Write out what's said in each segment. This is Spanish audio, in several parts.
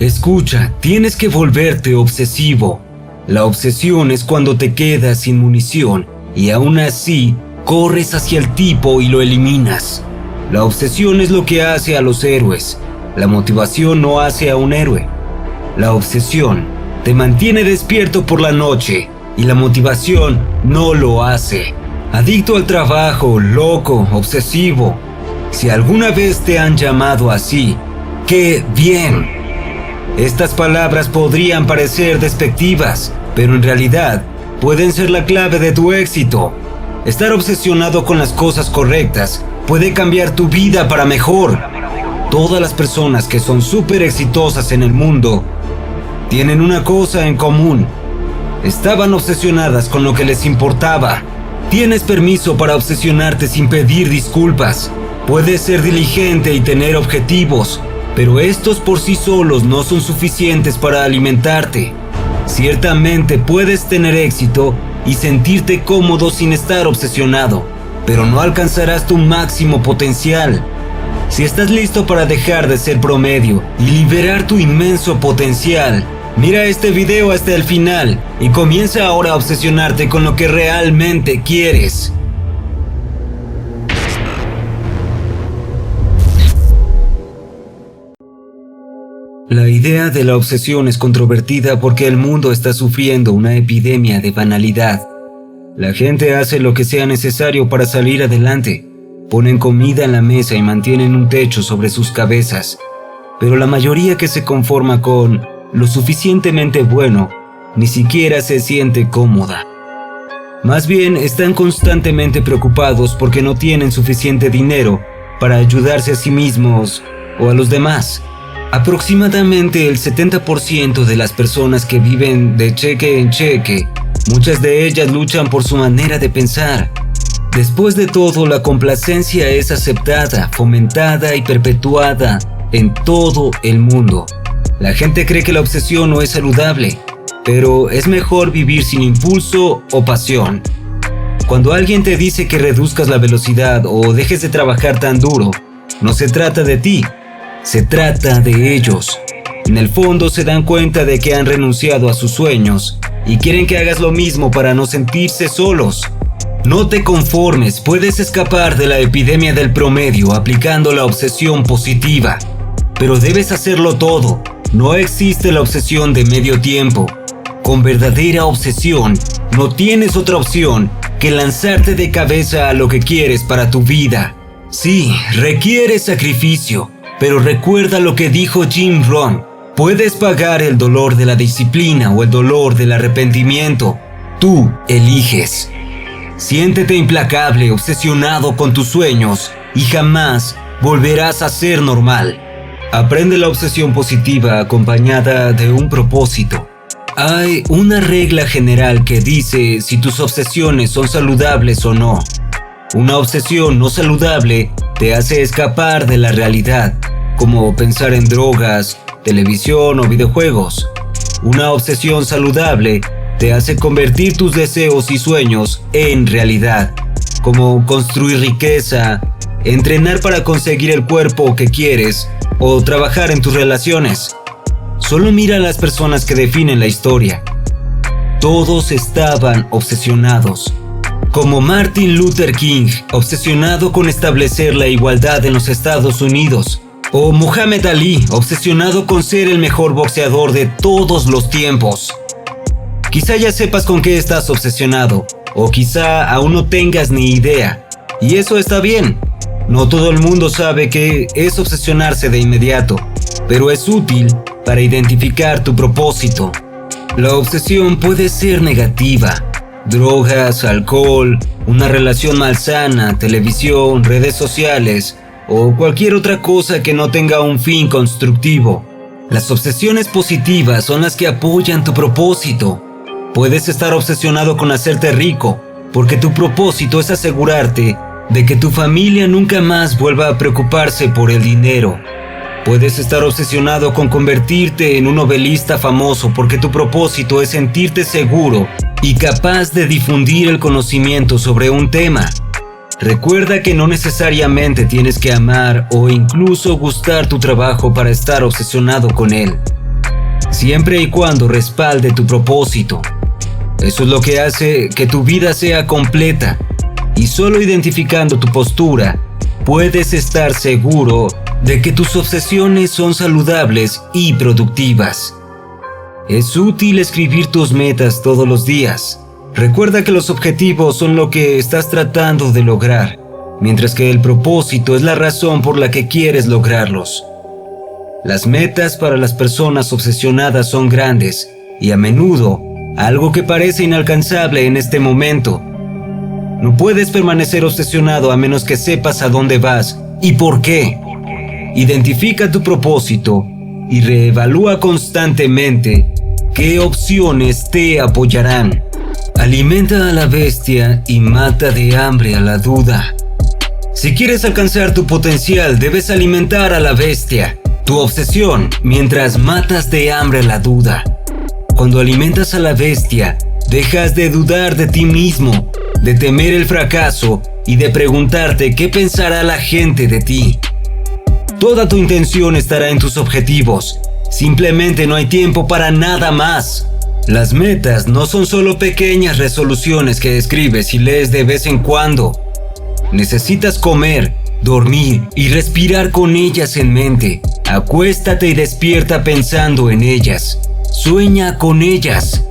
Escucha, tienes que volverte obsesivo. La obsesión es cuando te quedas sin munición y aún así corres hacia el tipo y lo eliminas. La obsesión es lo que hace a los héroes. La motivación no hace a un héroe. La obsesión te mantiene despierto por la noche y la motivación no lo hace. Adicto al trabajo, loco, obsesivo. Si alguna vez te han llamado así, ¡qué bien! Estas palabras podrían parecer despectivas, pero en realidad pueden ser la clave de tu éxito. Estar obsesionado con las cosas correctas puede cambiar tu vida para mejor. Todas las personas que son súper exitosas en el mundo tienen una cosa en común. Estaban obsesionadas con lo que les importaba. Tienes permiso para obsesionarte sin pedir disculpas. Puedes ser diligente y tener objetivos, pero estos por sí solos no son suficientes para alimentarte. Ciertamente puedes tener éxito y sentirte cómodo sin estar obsesionado, pero no alcanzarás tu máximo potencial. Si estás listo para dejar de ser promedio y liberar tu inmenso potencial, mira este video hasta el final y comienza ahora a obsesionarte con lo que realmente quieres. La idea de la obsesión es controvertida porque el mundo está sufriendo una epidemia de banalidad. La gente hace lo que sea necesario para salir adelante. Ponen comida en la mesa y mantienen un techo sobre sus cabezas. Pero la mayoría que se conforma con lo suficientemente bueno, ni siquiera se siente cómoda. Más bien están constantemente preocupados porque no tienen suficiente dinero para ayudarse a sí mismos o a los demás. Aproximadamente el 70% de las personas que viven de cheque en cheque, muchas de ellas luchan por su manera de pensar. Después de todo, la complacencia es aceptada, fomentada y perpetuada en todo el mundo. La gente cree que la obsesión no es saludable, pero es mejor vivir sin impulso o pasión. Cuando alguien te dice que reduzcas la velocidad o dejes de trabajar tan duro, no se trata de ti, se trata de ellos. En el fondo se dan cuenta de que han renunciado a sus sueños y quieren que hagas lo mismo para no sentirse solos. No te conformes, puedes escapar de la epidemia del promedio aplicando la obsesión positiva. Pero debes hacerlo todo. No existe la obsesión de medio tiempo. Con verdadera obsesión, no tienes otra opción que lanzarte de cabeza a lo que quieres para tu vida. Sí, requiere sacrificio, pero recuerda lo que dijo Jim Rohn. Puedes pagar el dolor de la disciplina o el dolor del arrepentimiento. Tú eliges. Siéntete implacable, obsesionado con tus sueños y jamás volverás a ser normal. Aprende la obsesión positiva acompañada de un propósito. Hay una regla general que dice si tus obsesiones son saludables o no. Una obsesión no saludable te hace escapar de la realidad, como pensar en drogas, televisión o videojuegos. Una obsesión saludable te hace convertir tus deseos y sueños en realidad, como construir riqueza, entrenar para conseguir el cuerpo que quieres o trabajar en tus relaciones. Solo mira a las personas que definen la historia. Todos estaban obsesionados. Como Martin Luther King, obsesionado con establecer la igualdad en los Estados Unidos. O Muhammad Ali, obsesionado con ser el mejor boxeador de todos los tiempos. Quizá ya sepas con qué estás obsesionado, o quizá aún no tengas ni idea. Y eso está bien. No todo el mundo sabe qué es obsesionarse de inmediato, pero es útil para identificar tu propósito. La obsesión puede ser negativa. Drogas, alcohol, una relación malsana, televisión, redes sociales o cualquier otra cosa que no tenga un fin constructivo. Las obsesiones positivas son las que apoyan tu propósito. Puedes estar obsesionado con hacerte rico, porque tu propósito es asegurarte de que tu familia nunca más vuelva a preocuparse por el dinero. Puedes estar obsesionado con convertirte en un novelista famoso porque tu propósito es sentirte seguro y capaz de difundir el conocimiento sobre un tema. Recuerda que no necesariamente tienes que amar o incluso gustar tu trabajo para estar obsesionado con él. siempre y cuando respalde tu propósito. Eso es lo que hace que tu vida sea completa, y solo identificando tu postura, puedes estar seguro de que tus obsesiones son saludables y productivas. Es útil escribir tus metas todos los días. Recuerda que los objetivos son lo que estás tratando de lograr, mientras que el propósito es la razón por la que quieres lograrlos. Las metas para las personas obsesionadas son grandes y a menudo algo que parece inalcanzable en este momento. No puedes permanecer obsesionado a menos que sepas a dónde vas y por qué. Identifica tu propósito y reevalúa constantemente qué opciones te apoyarán. Alimenta a la bestia y mata de hambre a la duda. Si quieres alcanzar tu potencial, debes alimentar a la bestia, tu obsesión, mientras matas de hambre a la duda. Cuando alimentas a la bestia, dejas de dudar de ti mismo, de temer el fracaso y de preguntarte qué pensará la gente de ti. Toda tu intención estará en tus objetivos. Simplemente no hay tiempo para nada más. Las metas no son solo pequeñas resoluciones que escribes y lees de vez en cuando. Necesitas comer, dormir y respirar con ellas en mente. Acuéstate y despierta pensando en ellas. Sueña con ellas.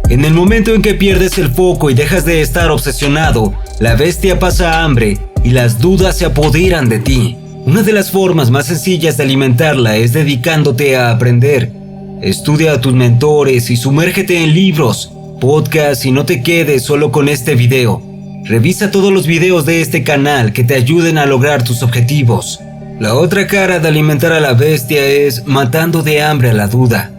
En el momento en que pierdes el foco y dejas de estar obsesionado, la bestia pasa hambre y las dudas se apoderan de ti. Una de las formas más sencillas de alimentarla es dedicándote a aprender. Estudia a tus mentores y sumérgete en libros, podcasts y no te quedes solo con este video. Revisa todos los videos de este canal que te ayuden a lograr tus objetivos. La otra cara de alimentar a la bestia es matando de hambre a la duda.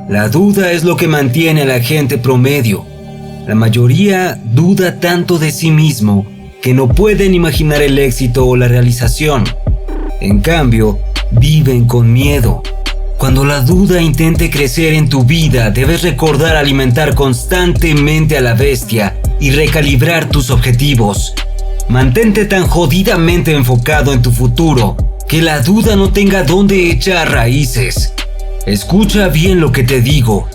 La duda es lo que mantiene a la gente promedio. La mayoría duda tanto de sí mismo que no pueden imaginar el éxito o la realización. En cambio, viven con miedo. Cuando la duda intente crecer en tu vida, debes recordar alimentar constantemente a la bestia y recalibrar tus objetivos. Mantente tan jodidamente enfocado en tu futuro que la duda no tenga dónde echar raíces. Escucha bien lo que te digo.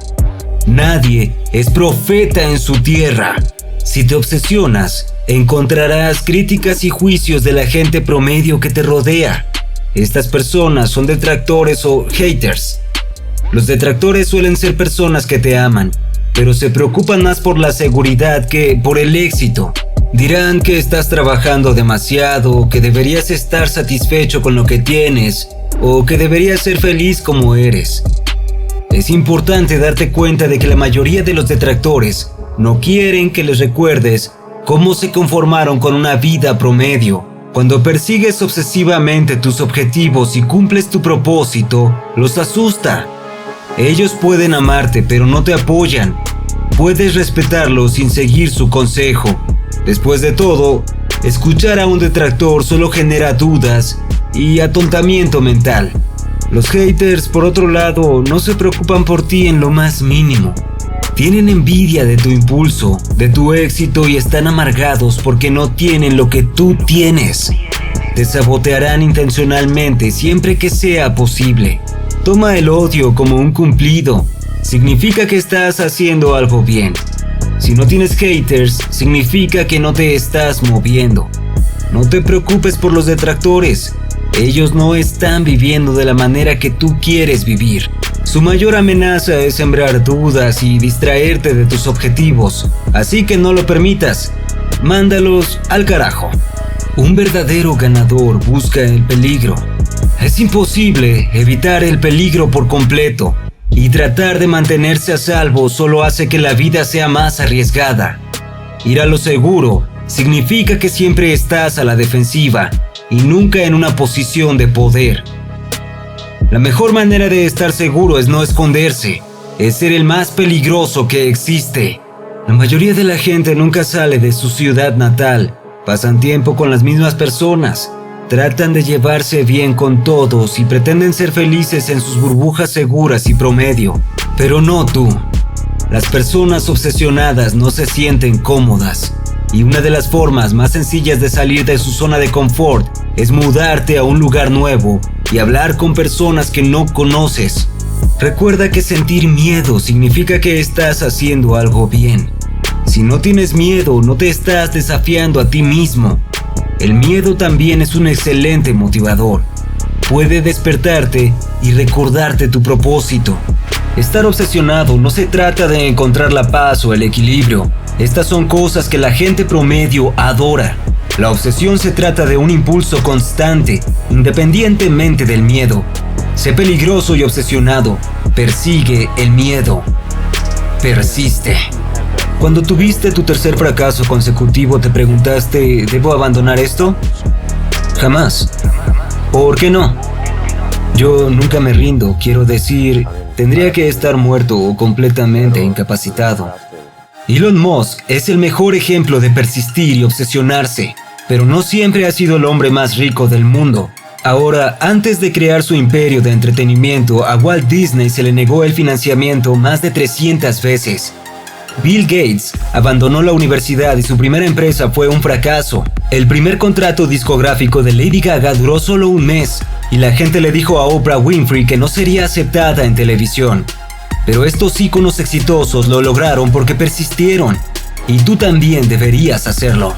Nadie es profeta en su tierra. Si te obsesionas, encontrarás críticas y juicios de la gente promedio que te rodea. Estas personas son detractores o haters. Los detractores suelen ser personas que te aman, pero se preocupan más por la seguridad que por el éxito. Dirán que estás trabajando demasiado, que deberías estar satisfecho con lo que tienes, o que deberías ser feliz como eres. Es importante darte cuenta de que la mayoría de los detractores no quieren que les recuerdes cómo se conformaron con una vida promedio. Cuando persigues obsesivamente tus objetivos y cumples tu propósito, los asusta. Ellos pueden amarte, pero no te apoyan. Puedes respetarlos sin seguir su consejo. Después de todo, escuchar a un detractor solo genera dudas y atontamiento mental. Los haters, por otro lado, no se preocupan por ti en lo más mínimo. Tienen envidia de tu impulso, de tu éxito y están amargados porque no tienen lo que tú tienes. Te sabotearán intencionalmente siempre que sea posible. Toma el odio como un cumplido. Significa que estás haciendo algo bien. Si no tienes haters, significa que no te estás moviendo. No te preocupes por los detractores. Ellos no están viviendo de la manera que tú quieres vivir. Su mayor amenaza es sembrar dudas y distraerte de tus objetivos, así que no lo permitas. Mándalos al carajo. Un verdadero ganador busca el peligro. Es imposible evitar el peligro por completo, y tratar de mantenerse a salvo solo hace que la vida sea más arriesgada. Ir a lo seguro significa que siempre estás a la defensiva y nunca en una posición de poder. La mejor manera de estar seguro es no esconderse, es ser el más peligroso que existe. La mayoría de la gente nunca sale de su ciudad natal, pasan tiempo con las mismas personas, tratan de llevarse bien con todos y pretenden ser felices en sus burbujas seguras y promedio. Pero no tú. Las personas obsesionadas no se sienten cómodas, y una de las formas más sencillas de salir de su zona de confort es mudarte a un lugar nuevo y hablar con personas que no conoces. Recuerda que sentir miedo significa que estás haciendo algo bien. Si no tienes miedo, no te estás desafiando a ti mismo. El miedo también es un excelente motivador. Puede despertarte y recordarte tu propósito. Estar obsesionado no se trata de encontrar la paz o el equilibrio. Estas son cosas que la gente promedio adora. La obsesión se trata de un impulso constante, independientemente del miedo. Sé peligroso y obsesionado. Persigue el miedo. Persiste. Cuando tuviste tu tercer fracaso consecutivo, ¿te preguntaste, ¿debo abandonar esto? Jamás. ¿Por qué no? Yo nunca me rindo, quiero decir, tendría que estar muerto o completamente incapacitado. Elon Musk es el mejor ejemplo de persistir y obsesionarse, pero no siempre ha sido el hombre más rico del mundo. Ahora, antes de crear su imperio de entretenimiento, a Walt Disney se le negó el financiamiento más de 300 veces. Bill Gates abandonó la universidad y su primera empresa fue un fracaso. El primer contrato discográfico de Lady Gaga duró solo un mes y la gente le dijo a Oprah Winfrey que no sería aceptada en televisión. Pero estos íconos exitosos lo lograron porque persistieron, y tú también deberías hacerlo.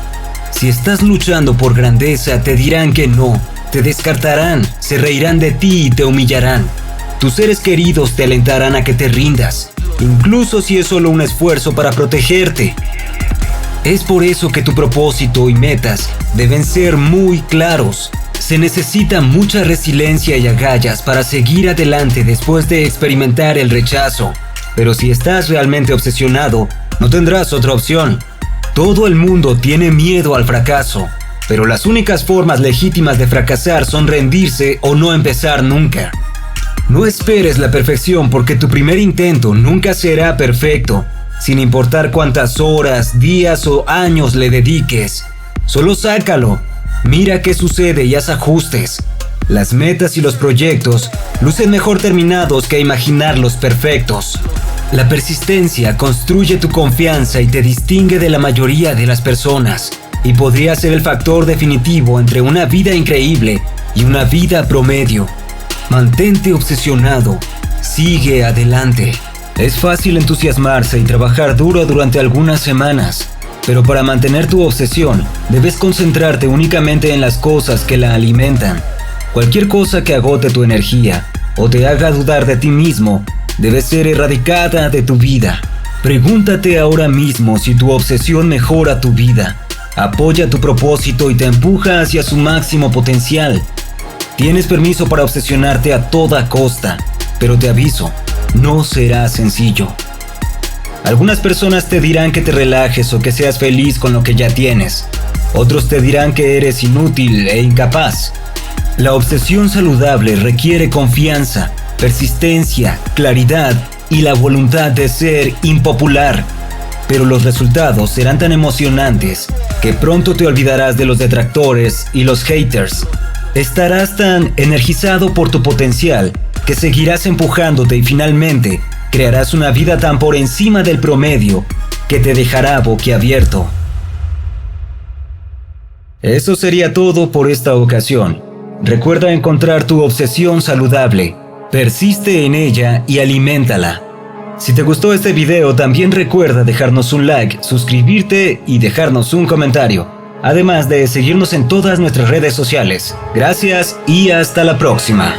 Si estás luchando por grandeza, te dirán que no, te descartarán, se reirán de ti y te humillarán. Tus seres queridos te alentarán a que te rindas, incluso si es solo un esfuerzo para protegerte. Es por eso que tu propósito y metas deben ser muy claros. Se necesita mucha resiliencia y agallas para seguir adelante después de experimentar el rechazo. Pero si estás realmente obsesionado, no tendrás otra opción. Todo el mundo tiene miedo al fracaso, pero las únicas formas legítimas de fracasar son rendirse o no empezar nunca. No esperes la perfección porque tu primer intento nunca será perfecto, sin importar cuántas horas, días o años le dediques. Solo sácalo, mira qué sucede y haz ajustes. Las metas y los proyectos lucen mejor terminados que imaginarlos perfectos. La persistencia construye tu confianza y te distingue de la mayoría de las personas, y podría ser el factor definitivo entre una vida increíble y una vida promedio. Mantente obsesionado, sigue adelante. Es fácil entusiasmarse y trabajar duro durante algunas semanas, pero para mantener tu obsesión, debes concentrarte únicamente en las cosas que la alimentan. Cualquier cosa que agote tu energía o te haga dudar de ti mismo, debe ser erradicada de tu vida. Pregúntate ahora mismo si tu obsesión mejora tu vida, apoya tu propósito y te empuja hacia su máximo potencial. Tienes permiso para obsesionarte a toda costa, pero te aviso, no será sencillo. Algunas personas te dirán que te relajes o que seas feliz con lo que ya tienes. Otros te dirán que eres inútil e incapaz. La obsesión saludable requiere confianza, persistencia, claridad y la voluntad de ser impopular. Pero los resultados serán tan emocionantes que pronto te olvidarás de los detractores y los haters. Estarás tan energizado por tu potencial que seguirás empujándote y finalmente crearás una vida tan por encima del promedio que te dejará boquiabierto. Eso sería todo por esta ocasión. Recuerda encontrar tu obsesión saludable, persiste en ella y aliméntala. Si te gustó este video, también recuerda dejarnos un like, suscribirte y dejarnos un comentario. Además de seguirnos en todas nuestras redes sociales. Gracias y hasta la próxima.